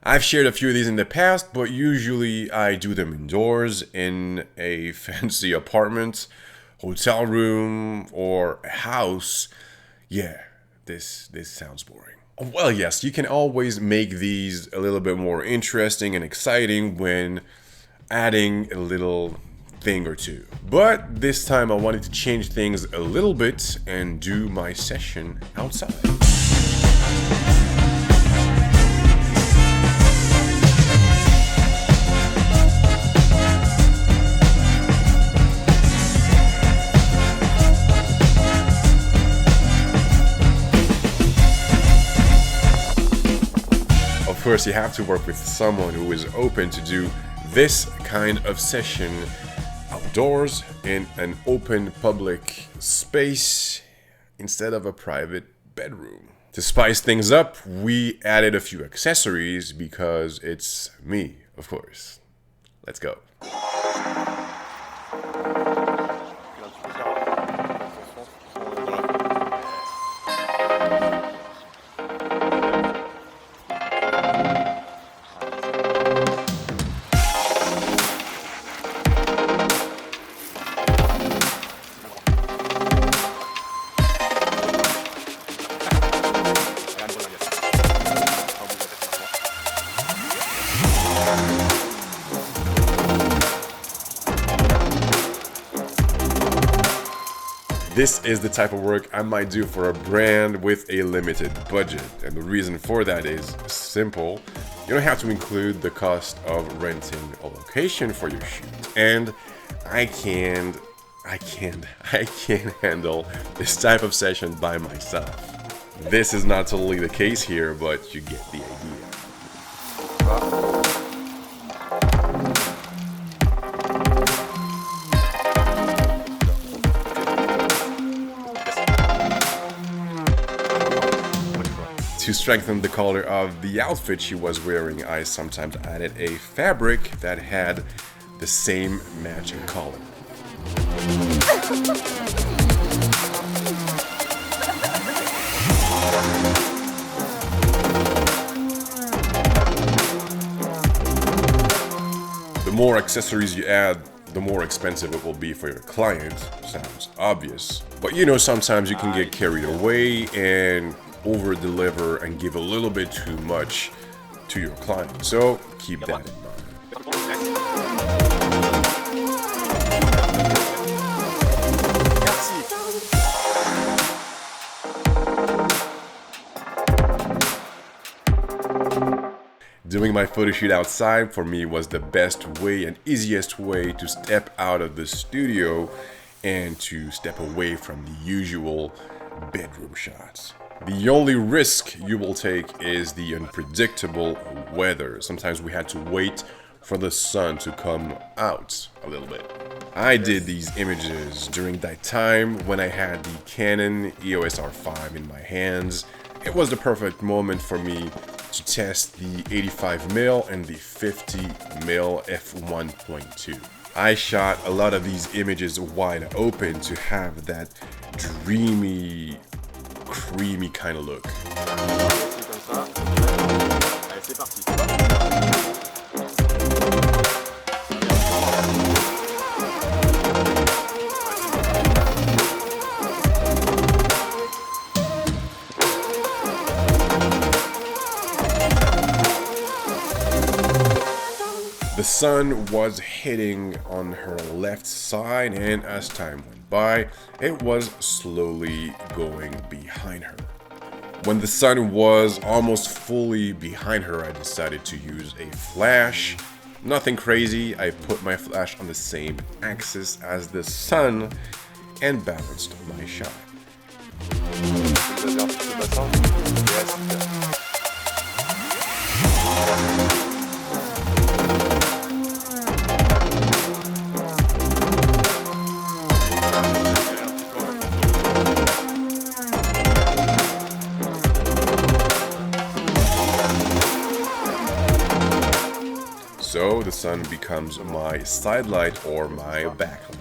I've shared a few of these in the past, but usually I do them indoors in a fancy apartment, hotel room, or a house. Yeah, this sounds boring. Well, yes, you can always make these a little bit more interesting and exciting when adding a little thing or two. But this time I wanted to change things a little bit and do my session outside. Of course, you have to work with someone who is open to do this kind of session outdoors in an open public space instead of a private bedroom. To spice things up, we added a few accessories because it's me, of course. Let's go. This is the type of work I might do for a brand with a limited budget. And the reason for that is simple. You don't have to include the cost of renting a location for your shoot. And I can't handle this type of session by myself. This is not totally the case here, but you get the idea. To strengthen the color of the outfit she was wearing, I sometimes added a fabric that had the same matching color. The more accessories you add, the more expensive it will be for your client. Sounds obvious. But you know, sometimes you can get carried away and over-deliver and give a little bit too much to your client. So keep that in mind. Doing my photo shoot outside for me was the best way and easiest way to step out of the studio and to step away from the usual bedroom shots. The only risk you will take is the unpredictable weather. Sometimes we had to wait for the sun to come out a little bit. I did these images during that time when I had the Canon EOS R5 in my hands. It was the perfect moment for me to test the 85mm and the 50mm f1.2. I shot a lot of these images wide open to have that dreamy, creamy kind of look. The sun was hitting on her left side, and as time went by, it was slowly going behind her. When the sun was almost fully behind her, I decided to use a flash. Nothing crazy, I put my flash on the same axis as the sun and balanced my shot. So the sun becomes my side light or my backlight.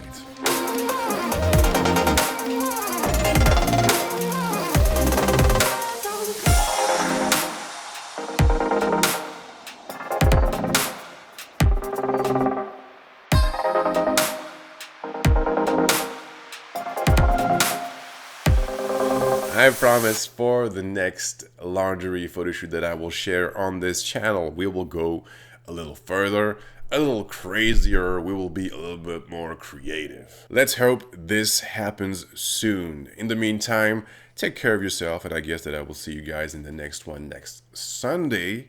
I promise for the next lingerie photo shoot that I will share on this channel, we will go a little further, a little crazier, we will be a little bit more creative. Let's hope this happens soon. In the meantime, take care of yourself, and I guess that I will see you guys in the next one next Sunday.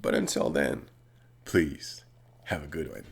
But until then, please have a good one.